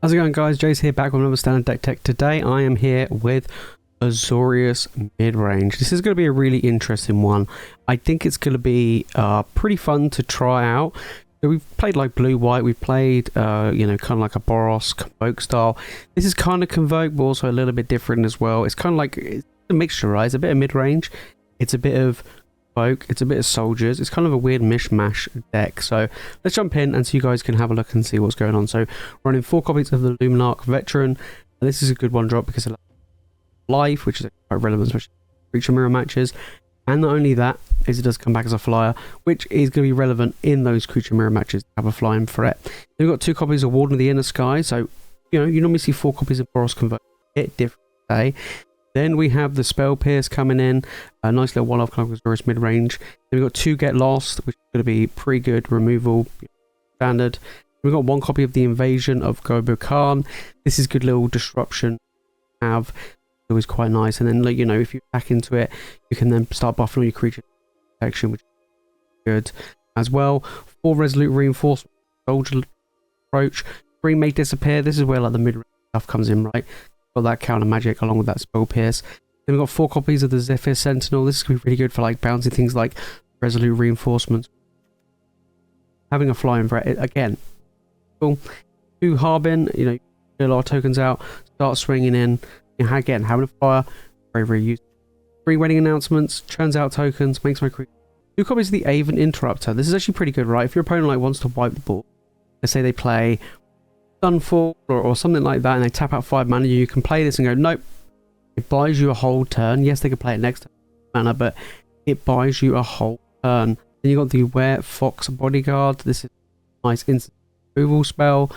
How's it going, guys? Jace here, back with another standard deck tech. Today I am here with Azorius Midrange. This is going to be a really interesting one. I think it's going to be pretty fun to try out. So we've played like blue-white, we've played you know, kind of like a Boros Convoke style. This is kind of Convoke, but also a little bit different as well. It's kind of like it's a mixture, right? It's a bit of mid-range, it's a bit of Convoke, it's a bit of soldiers. It's kind of a weird mishmash deck. So let's jump in and so you guys can have a look and see what's going on. So running 4 copies of the Lunarch Veteran. And this is a good one drop because it life, which is quite relevant, especially creature mirror matches. And not only that, is it does come back as a flyer, which is going to be relevant in those creature mirror matches to have a flying threat. Then we've got 2 copies of Warden of the Inner Sky. So, you know, you normally see 4 copies of Boros Convoke. Hit different day. Then we have the Spell Pierce coming in, a nice little one-off kind of Azorius mid-range. Then we've got 2 Get Lost, which is going to be pretty good removal, standard. We've got 1 copy of the Invasion of Gobakhan. This is good little disruption to have. Always quite nice. And then, like, you know, if you back into it, you can then start buffing your creature protection, which is good as well. 4 Resolute Reinforcements, Soldier Approach. 3 Make Disappear. This is where like the mid-range stuff comes in, right? Got that counter magic along with that Spell Pierce. Then we've got 4 copies of the Zephyr Sentinel. This is going to be really good for like bouncing things like Resolute Reinforcements. Having a flying threat, again, cool. 2 Harbin, you know, get a lot of tokens out, start swinging in. You know, again, having a fire, very, very useful. 3 wedding announcements, churns out tokens, makes my creature. 2 copies of the Aven Interrupter. This is actually pretty good, right? If your opponent like wants to wipe the board, let's say they play Sunfall or something like that, and they tap out 5 mana, you can play this and go, nope. It buys you a whole turn. Yes, they can play it next mana, but it buys you a whole turn. Then you got the Werefox Bodyguard. This is a nice instant removal spell.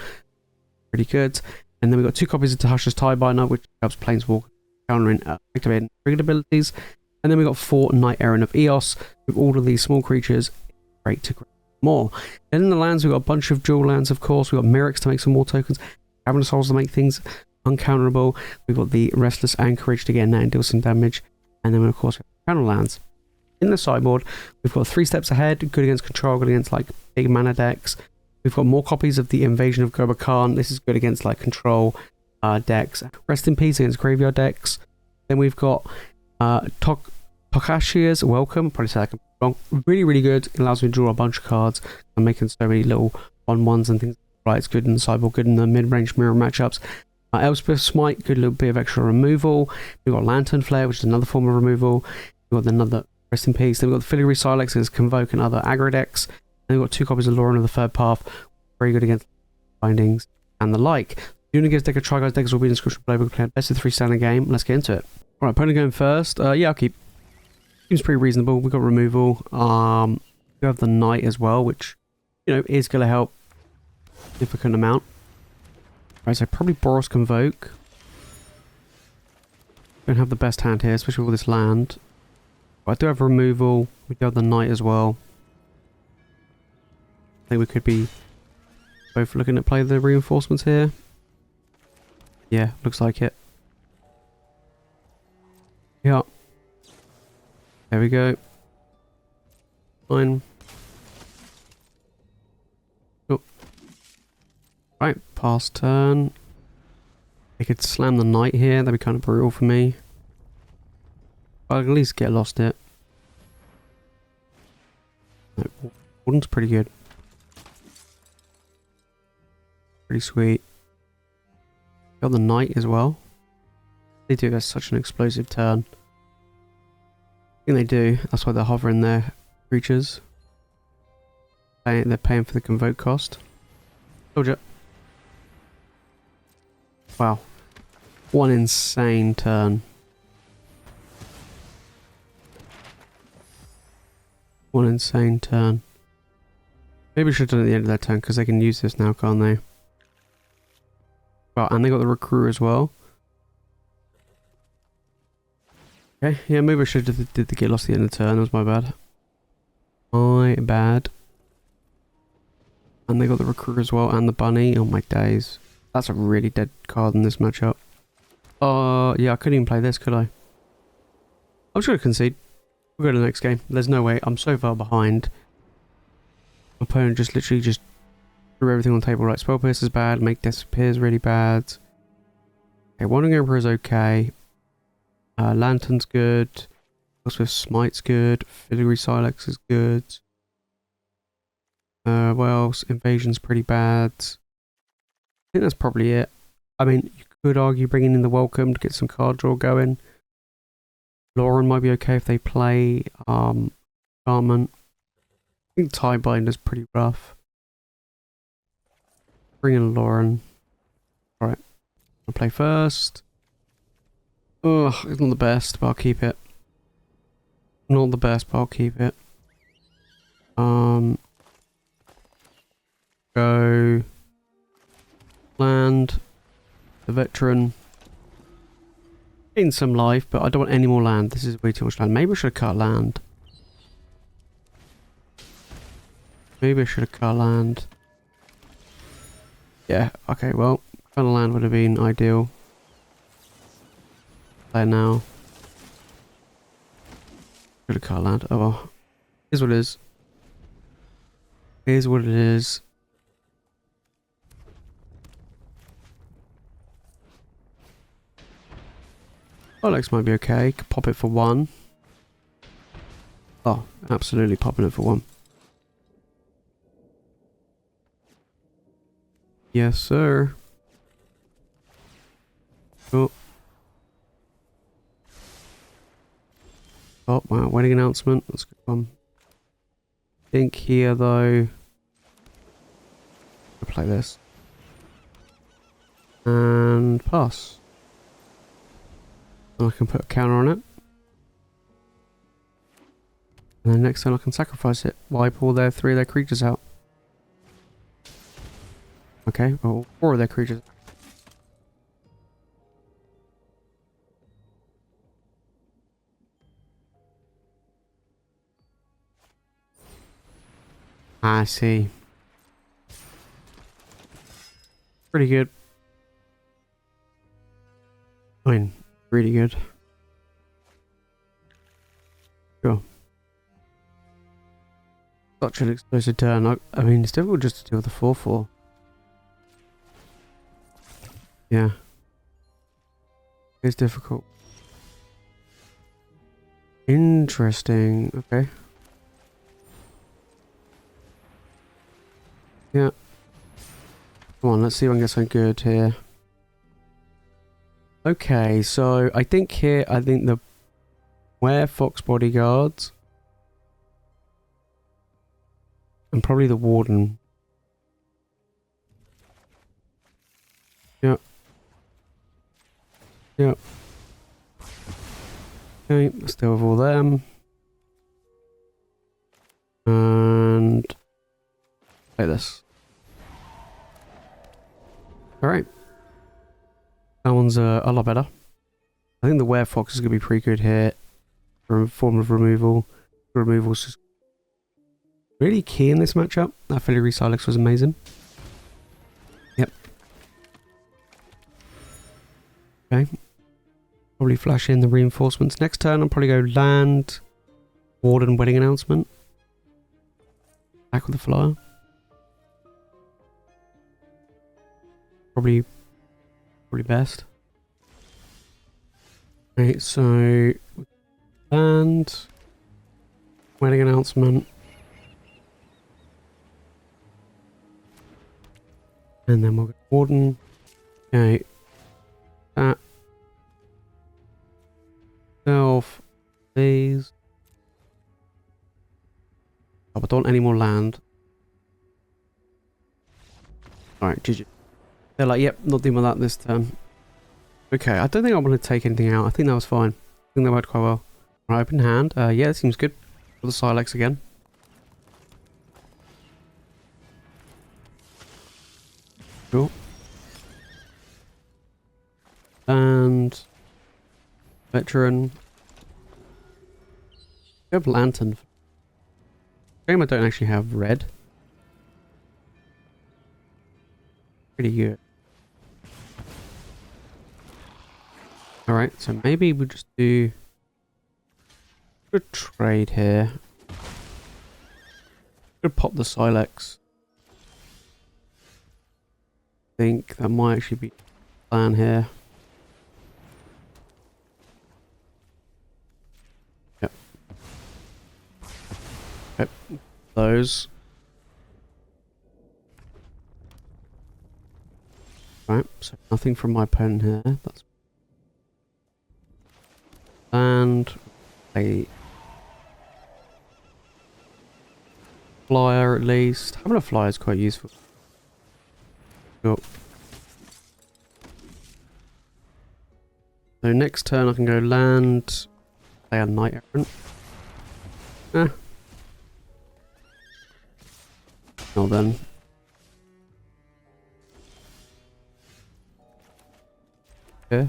Pretty good. And then we've got 2 copies of Tasha's Tidebinder, which helps Planeswalker countering activating triggered abilities. And then we've got 4 Knight-Errant of Eos with all of these small creatures. Great to create more. Then in the lands, we've got a bunch of dual lands, of course. We've got Mirrex to make some more tokens, Cavern of Souls to make things uncounterable. We've got the Restless Anchorage to get in there and deal some damage. And then, of course, we have counter lands. In the sideboard, we've got 3 steps ahead, good against control, good against like big mana decks. We've got more copies of the Invasion of Gobakhan. This is good against like control decks. Rest in Peace against graveyard decks. Then we've got Tocasia's Welcome. Probably say that wrong. Really, really good. It allows me to draw a bunch of cards. I'm making so many little 1/1s and things. Right, it's good in the sideboard, good in the mid-range mirror matchups. Elspeth's Smite, good little bit of extra removal. We've got Lantern Flare, which is another form of removal. We've got another Rest in Peace. Then we've got the Filigree Silex against Convoke and other aggro decks. And we've got 2 copies of Lauren of the Third Path. Very good against bindings and the like. Unit gives deck a try, guys. Decks will be in the description below. We're playing best of 3 standard game. Let's get into it. Alright, opponent going first. Yeah, I'll keep. Seems pretty reasonable. We've got removal. We have the Knight as well, which, you know, is going to help a significant amount. Right, so probably Boros Convoke. Don't have the best hand here, especially with all this land. But I do have removal. We do have the Knight as well. I think we could be both looking at play the reinforcements here. Yeah, looks like it. Yeah. There we go. Fine. Oh. Right, pass turn. I could slam the Knight here. That'd be kind of brutal for me. I'll at least get lost it. No, Warden's pretty good. Pretty sweet. Got the Knight as well. They do have such an explosive turn. I think they do. That's why they're hovering their creatures. They're paying for the convoke cost. Told ya. Wow. One insane turn. One insane turn. Maybe we should have done it at the end of that turn because they can use this now, can't they? Well, and they got the recruit as well. Okay, yeah, maybe I should have did the get lost at the end of the turn. That was my bad. My bad. And they got the recruit as well, and the bunny. Oh my days. That's a really dead card in this matchup. Yeah, I couldn't even play this, could I? I'm just going to concede. We'll go to the next game. There's no way. I'm so far behind. My opponent just literally just Threw everything on the table. Right, Spell Pierce is bad. Make Disappear is really bad. Okay, Wandering Emperor is okay. Lantern's good. Also Smite's good. Filigree Silex is good. What else? Invasion's pretty bad. I think that's probably it. I mean, you could argue bringing in the Welcome to get some card draw going. Lauren might be okay if they play Garment. I think Tidebinder's pretty rough. Bring in Lauren. Alright. I'll play first. Ugh, it's not the best, but I'll keep it. Not the best, but I'll keep it. Go. Land. The Veteran. Gain some life, but I don't want any more land. This is way too much land. Maybe I should have cut land. Maybe I should have cut land. Yeah, okay, well, cutting land would have been ideal. Play now. Should have cut land. Oh well. Here's what it is. Here's what it is. Alex might be okay. Could pop it for 1. Oh, absolutely popping it for 1. Yes, sir. Oh. Oh, wow. Wedding announcement. That's a good one. I think here, though. I'll play this. And pass. And I can put a counter on it. And then next turn I can sacrifice it. Wipe all 3 of their creatures out. Okay, well, 4 of their creatures. I see. Pretty good. I mean, really good. Sure. Such an explosive turn. I mean, it's difficult just to deal with the 4/4. Yeah. It's difficult. Interesting. Okay. Yeah. Come on, let's see if I can get something good here. Okay, so I think here, the Werefox Bodyguards and probably the Warden. Yep. Yep. Okay, let's deal with all them. And play this. Alright. That one's a lot better. I think the Werefox is going to be pretty good here. For a form of removal. Removal's just really key in this matchup. That Filigree Silex was amazing. Yep. Okay. Probably flash in the reinforcements. Next turn I'll probably go land. Warden wedding announcement. Back with the flyer. Probably best. Okay, so land, wedding announcement, and then we'll get Warden. Okay, that self these. Oh, but don't any more land. All right, GG. They're like, yep, not dealing with that this turn. Okay, I don't think I want to take anything out. I think that was fine. I think that worked quite well. Right, open hand. Yeah, it seems good. For the Silex again. Cool. And Veteran. I have Lantern. Shame I don't actually have red. Pretty good. Alright, so maybe we'll just do a trade here. Could pop the Silex. think that might actually be the plan here. Yep. Yep. Those. Right, so nothing from my opponent here. That's and a flyer at least. Having a flyer is quite useful. Cool. So next turn I can go land, play a Knight-Errant. Well then. Okay.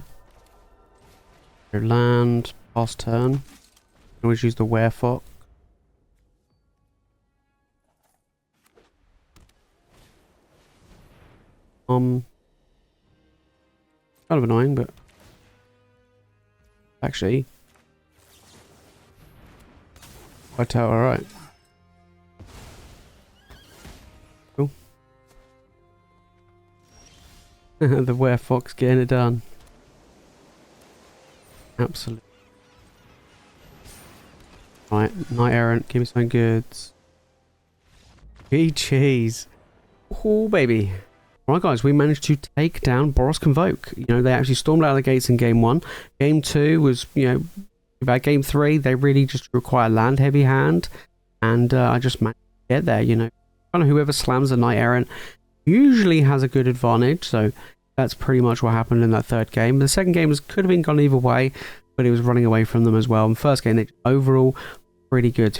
Go land, pass turn. Always use the Werefox. Kind of annoying, but actually worked out alright. Cool. The Werefox getting it done. Absolutely. Right, Knight-Errant, give me some goods. Gee cheese. Oh baby. Right guys, we managed to take down Boros Convoke. You know, they actually stormed out of the gates in game 1. Game 2 was, you know, about game 3, they really just require land heavy hand. And I just managed to get there, you know. Kind of whoever slams a Knight-Errant usually has a good advantage. So that's pretty much what happened in that third game. The second game could have been gone either way, but it was running away from them as well. And first game, overall, pretty good.